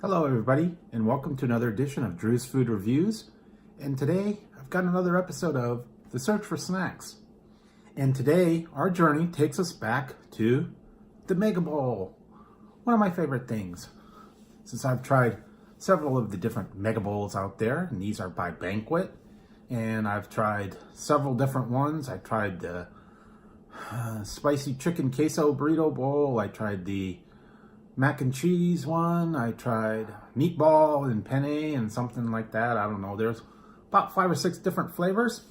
Hello everybody, and welcome to another edition of Drew's Food Reviews. And today I've got another episode of The Search for Snacks. And today our journey takes us back to the Mega Bowl, one of my favorite things. Since I've tried several of the different Mega Bowls out there, and these are by Banquet, and I've tried several different ones. I tried the spicy chicken queso burrito bowl, I tried the mac and cheese one, I tried meatball and penne and something like that. I don't know, there's about 5 or 6 different flavors,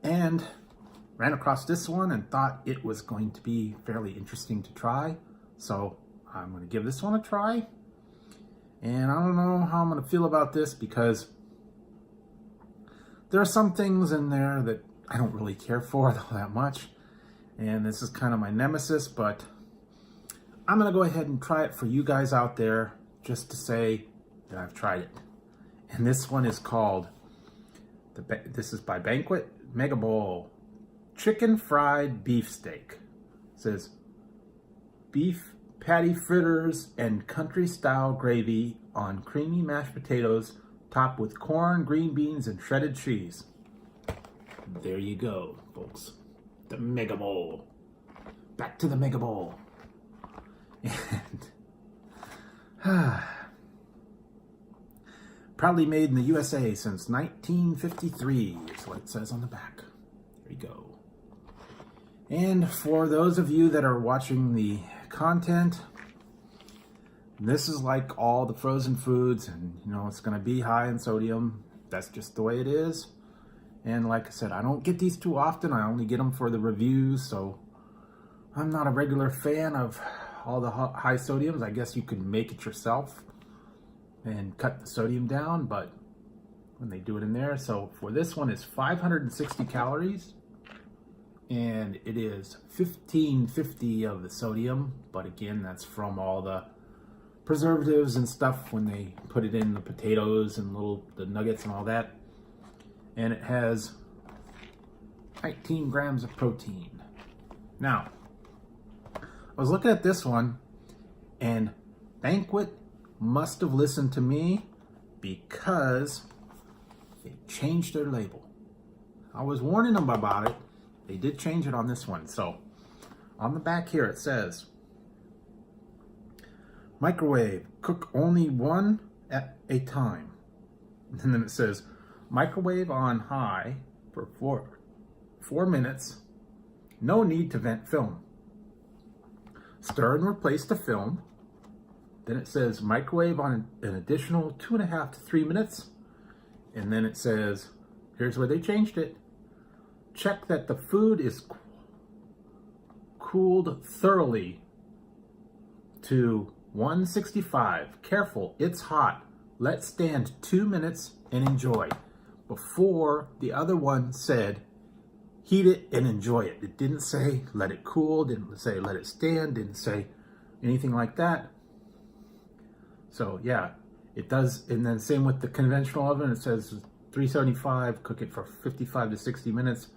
and ran across this one and thought it was going to be fairly interesting to try. So I'm going to give this one a try, and I don't know how I'm going to feel about this because there are some things in there that I don't really care for that much, and this is kind of my nemesis, but I'm going to go ahead and try it for you guys out there just to say that I've tried it. And this one is called, this is by Banquet, Mega Bowl Chicken Fried Beef Steak. It says, beef patty fritters and country style gravy on creamy mashed potatoes topped with corn, green beans, and shredded cheese. There you go, folks. The Mega Bowl. Back to the Mega Bowl. And proudly made in the USA since 1953 is what it says on the back. There you go. And for those of you that are watching the content, this is like all the frozen foods, and you know it's going to be high in sodium. That's just the way it is. And like I said, I don't get these too often. I only get them for the reviews, so I'm not a regular fan of all the high sodiums. I guess you can make it yourself and cut the sodium down, but when they do it in there. So for this one, it's 560 calories, and it is 1550 of the sodium. But again, that's from all the preservatives and stuff when they put it in the potatoes and the nuggets and all that. And it has 19 grams of protein. Now, I was looking at this one, and Banquet must have listened to me because they changed their label. I was warning them about it. They did change it on this one. So on the back here it says, microwave, cook only one at a time. And then it says, microwave on high for 4 minutes. No need to vent film. Stir and replace the film. Then it says microwave on an additional 2.5 to 3 minutes. And then it says, here's where they changed it. Check that the food is cooled thoroughly to 165. Careful, it's hot. Let stand 2 minutes and enjoy. Before, the other one said, heat it and enjoy it. It didn't say let it cool, didn't say let it stand, didn't say anything like that. So yeah, it does. And then same with the conventional oven, it says 375, cook it for 55 to 60 minutes.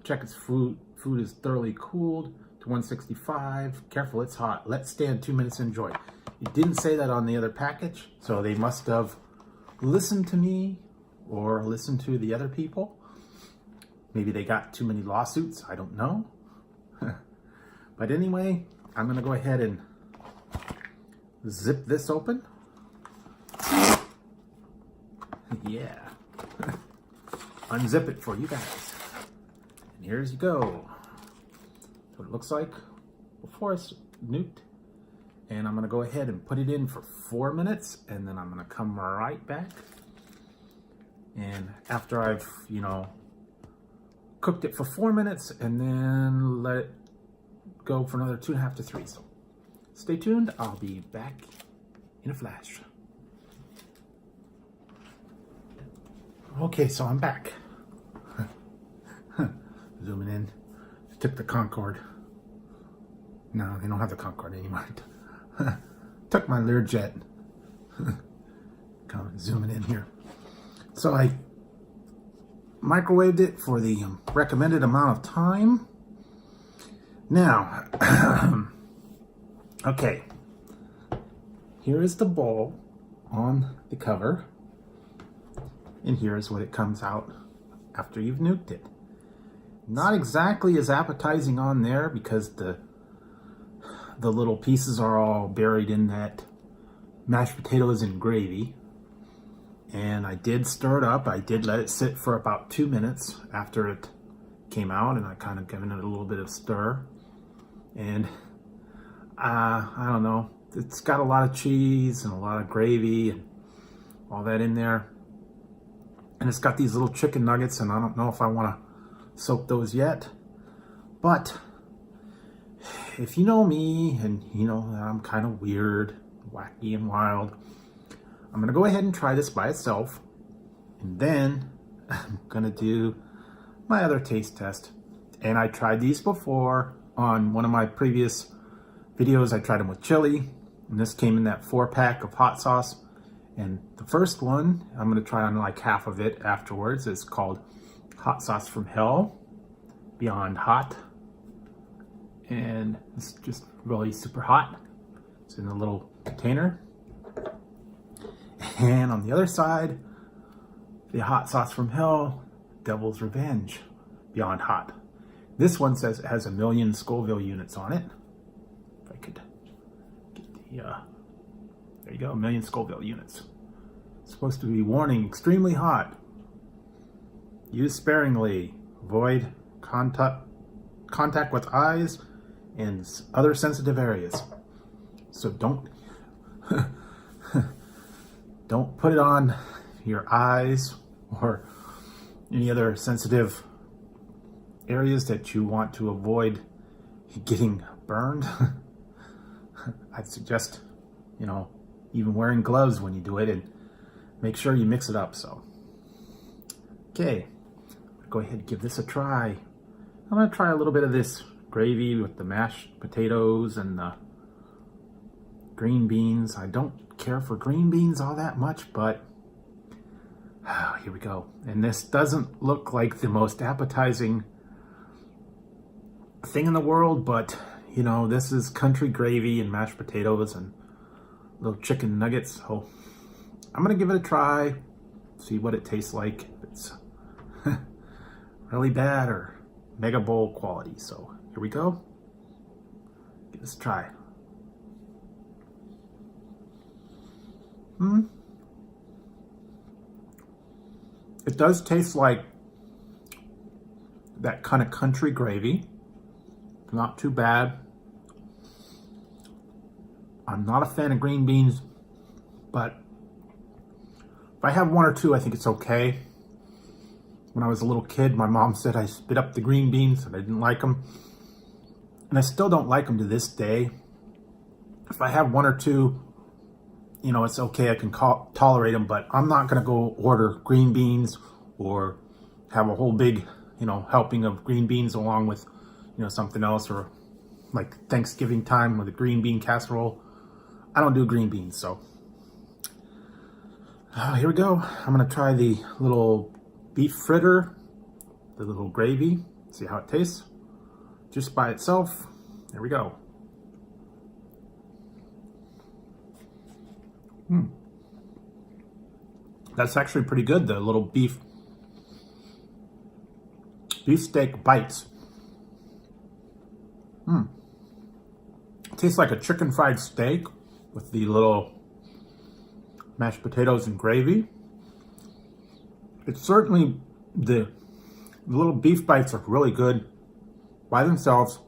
Check its food is thoroughly cooled to 165. Careful, it's hot. Let stand 2 minutes, enjoy. It didn't say that on the other package, so they must have listened to me or listened to the other people. Maybe they got too many lawsuits, I don't know. But anyway, I'm gonna go ahead and zip this open. Yeah. Unzip it for you guys. And here's you go. That's what it looks like before it's nuked. And I'm gonna go ahead and put it in for 4 minutes, and then I'm gonna come right back. And after I've, cooked it for 4 minutes, and then let it go for another 2.5 to 3. So stay tuned. I'll be back in a flash. Okay, so I'm back. Zooming in. Took the Concorde. No, they don't have the Concorde anymore. Took my Learjet. Come zooming in here. So I microwaved it for the recommended amount of time. Now, okay, here is the bowl. on the cover. And here's what it comes out after you've nuked it. Not exactly as appetizing on there because the little pieces are all buried in that mashed potatoes and gravy. And I did stir it up. I did let it sit for about 2 minutes after it came out, and I kind of given it a little bit of stir. And I don't know, it's got a lot of cheese and a lot of gravy and all that in there. And it's got these little chicken nuggets, and I don't know if I want to soak those yet. But if you know me, and you know that I'm kind of weird, wacky, and wild, I'm going to go ahead and try this by itself. And then I'm going to do my other taste test. And I tried these before on one of my previous videos. I tried them with chili. And this came in that 4-pack of hot sauce. And the first one, I'm going to try on like half of it afterwards. It's called Hot Sauce from Hell, Beyond Hot. And it's just really super hot. It's in a little container. And on the other side, the Hot Sauce from Hell, Devil's Revenge, Beyond Hot. This one says it has 1 million Scoville units on it. If I could get the, there you go, 1 million Scoville units. It's supposed to be warning, extremely hot. Use sparingly. Avoid contact with eyes and other sensitive areas. So don't put it on your eyes or any other sensitive areas that you want to avoid getting burned. I'd suggest, you know, even wearing gloves when you do it, and make sure you mix it up. So, okay, go ahead and give this a try. I'm going to try a little bit of this gravy with the mashed potatoes and the green beans. I don't care for green beans all that much, but here we go. And this doesn't look like the most appetizing thing in the world, but you know, this is country gravy and mashed potatoes and little chicken nuggets. So I'm gonna give it a try, see what it tastes like. If it's really bad or mega bowl quality. So here we go. Give this a try. It does taste like that kind of country gravy. Not too bad. I'm not a fan of green beans, but if I have one or two, I think it's okay. When I was a little kid, my mom said I spit up the green beans and I didn't like them. And I still don't like them to this day. If I have one or two, you know, it's okay, I can tolerate them, but I'm not going to go order green beans or have a whole big, you know, helping of green beans along with, you know, something else, or like Thanksgiving time with a green bean casserole. I don't do green beans, so. Here we go. I'm going to try the little beef fritter, the little gravy, see how it tastes. Just by itself. There we go. That's actually pretty good, the little beef steak bites. It tastes like a chicken fried steak with the little mashed potatoes and gravy. It's certainly, the little beef bites are really good by themselves.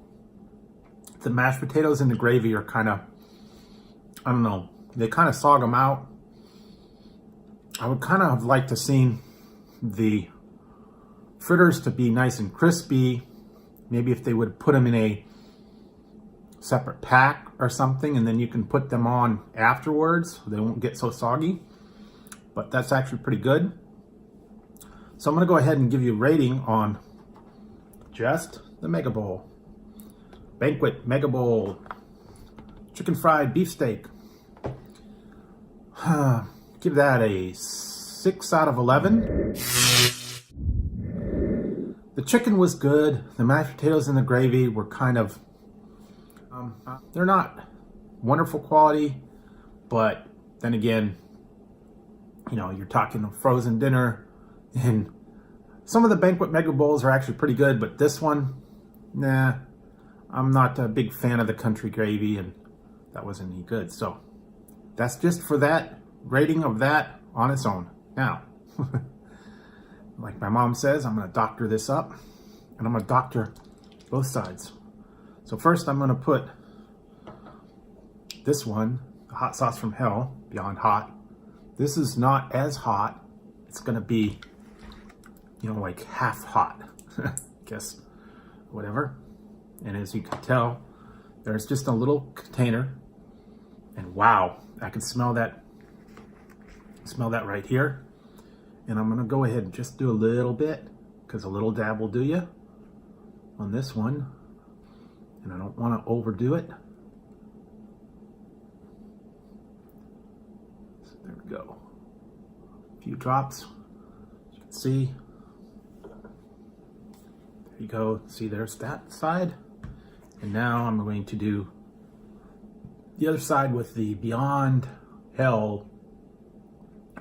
The mashed potatoes and the gravy are kind of, I don't know, they kind of sog them out. I would kind of have liked to seen the fritters to be nice and crispy. Maybe if they would put them in a separate pack or something, and then you can put them on afterwards so they won't get so soggy. But that's actually pretty good. So I'm going to go ahead and give you a rating on just the Mega Bowl. Banquet Mega Bowl chicken fried beef steak. Give that a 6 out of 11. The chicken was good. The mashed potatoes and the gravy were kind of, they're not wonderful quality, but then again, you know, you're talking a frozen dinner, and some of the Banquet Mega Bowls are actually pretty good, but this one, nah, I'm not a big fan of the country gravy, and that wasn't any good. So that's just for that rating of that on its own. Now, like my mom says, I'm going to doctor this up, and I'm going to doctor both sides. So first I'm going to put this one, the hot sauce from hell, Beyond Hot. This is not as hot. It's going to be, you know, like half hot, guess, whatever. And as you can tell, there's just a little container, and wow, I can smell that right here. And I'm gonna go ahead and just do a little bit, because a little dab will do you on this one, and I don't want to overdo it. So there we go, a few drops, as you can see. There you go, see, there's that side. And now I'm going to do the other side with the Beyond Hell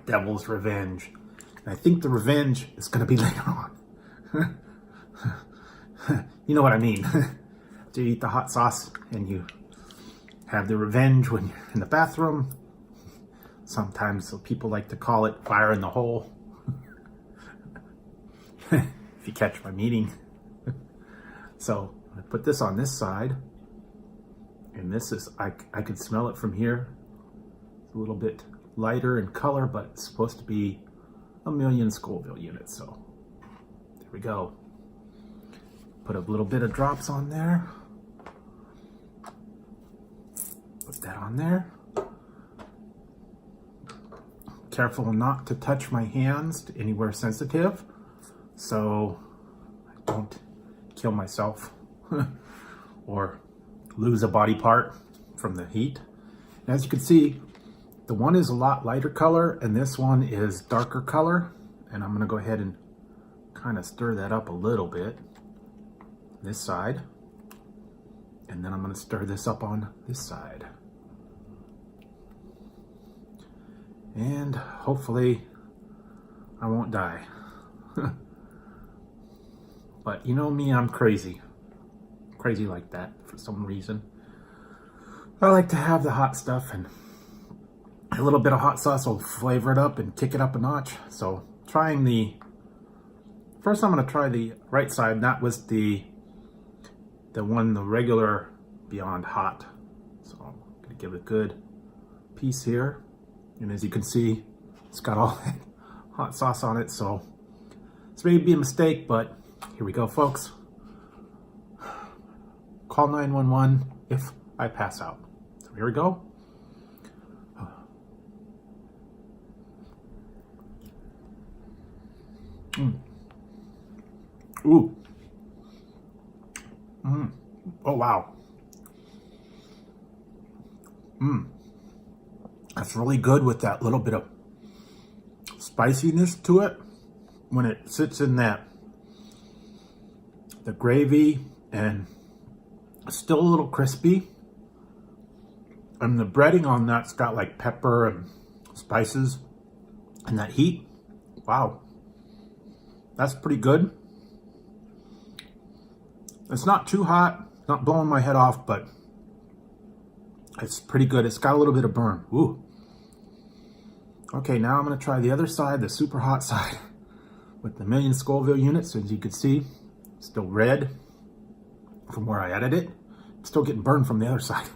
Devil's Revenge. And I think the revenge is going to be later on. You know what I mean. After you eat the hot sauce and you have the revenge when you're in the bathroom. Sometimes people like to call it fire in the hole. If you catch my meaning. So I put this on this side, and this is, I can smell it from here. It's a little bit lighter in color, but it's supposed to be 1,000,000 Scoville units. So there we go. Put a little bit of drops on there. Put that on there. Careful not to touch my hands to anywhere sensitive, so I don't kill myself or lose a body part from the heat. And as you can see, the one is a lot lighter color and this one is darker color, and I'm going to go ahead and kind of stir that up a little bit this side, and then I'm going to stir this up on this side, and hopefully I won't die. But you know me, I'm crazy like that for some reason. I like to have the hot stuff, and a little bit of hot sauce will flavor it up and kick it up a notch. So first I'm going to try the right side. That was the regular Beyond Hot. So I'm going to give it a good piece here. And as you can see, it's got all that hot sauce on it. So this may be a mistake, but here we go, folks. Call 911 if I pass out. So here we go. Ooh. Oh, wow. That's really good with that little bit of spiciness to it when it sits in the gravy, and it's still a little crispy. And the breading on that's got like pepper and spices and that heat. Wow. That's pretty good. It's not too hot, not blowing my head off, but it's pretty good. It's got a little bit of burn. Ooh. Okay, now I'm going to try the other side, the super hot side, with the 1,000,000 Scoville units. As you can see, still red from where I added it. Still getting burned from the other side.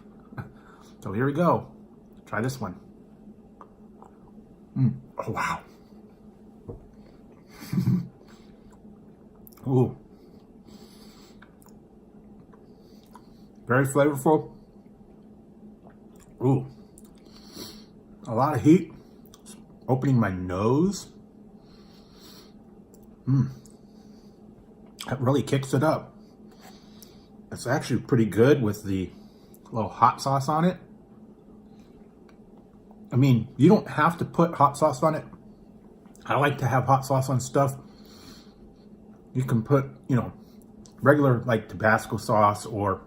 So here we go. Try this one. Oh, wow. Ooh. Very flavorful. Ooh. A lot of heat. It's opening my nose. That really kicks it up. It's actually pretty good with the little hot sauce on it. I mean, you don't have to put hot sauce on it. I like to have hot sauce on stuff. You can put, you know, regular like Tabasco sauce, or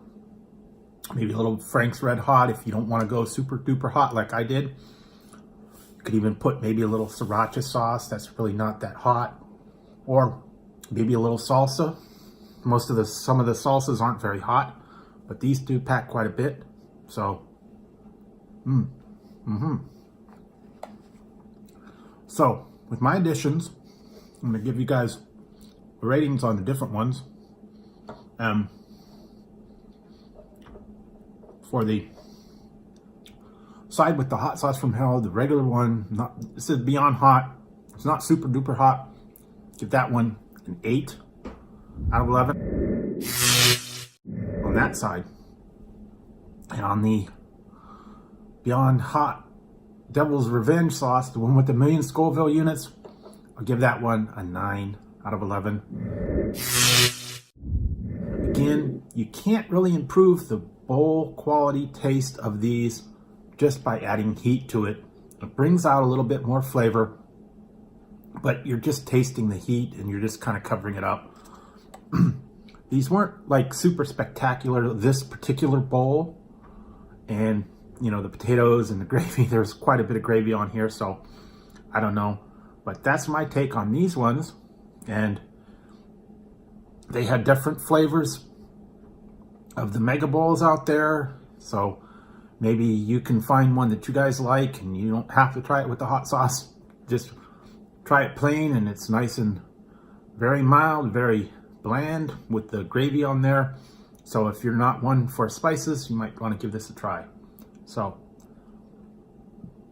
maybe a little Frank's Red Hot if you don't want to go super duper hot like I did. You Could even put maybe a little sriracha sauce that's really not that hot, or maybe a little salsa. Some of the salsas aren't very hot, but these do pack quite a bit. So, So, with my additions, I'm going to give you guys ratings on the different ones. For the side with the hot sauce from hell, the regular one, this is beyond hot. It's not super duper hot. Give that one an 8 out of 11 on that side. And on the beyond hot Devil's Revenge sauce, the one with the 1,000,000 Scoville units, I'll give that one a 9 out of 11. Again, you can't really improve the bowl quality taste of these just by adding heat to it. It brings out a little bit more flavor, but you're just tasting the heat and you're just kind of covering it up. These weren't like super spectacular, this particular bowl. And, you know, the potatoes and the gravy, there's quite a bit of gravy on here, so I don't know. But that's my take on these ones. And they had different flavors of the mega bowls out there. So maybe you can find one that you guys like and you don't have to try it with the hot sauce. Just try it plain and it's nice and very mild, very bland with the gravy on there. So if you're not one for spices, you might want to give this a try. So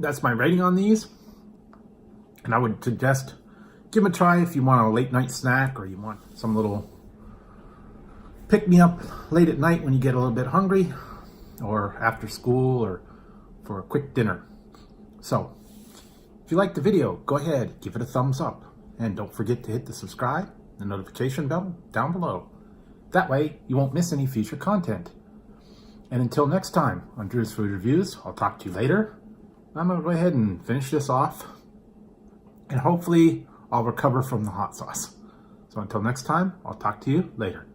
that's my rating on these. And I would suggest give them a try if you want a late night snack or you want some little pick-me-up late at night when you get a little bit hungry, or after school, or for a quick dinner. So if you liked the video, go ahead, give it a thumbs up. And don't forget to hit the subscribe and notification bell down below. That way you won't miss any future content. And until next time on Drew's Food Reviews, I'll talk to you later. I'm going to go ahead and finish this off. And hopefully I'll recover from the hot sauce. So until next time, I'll talk to you later.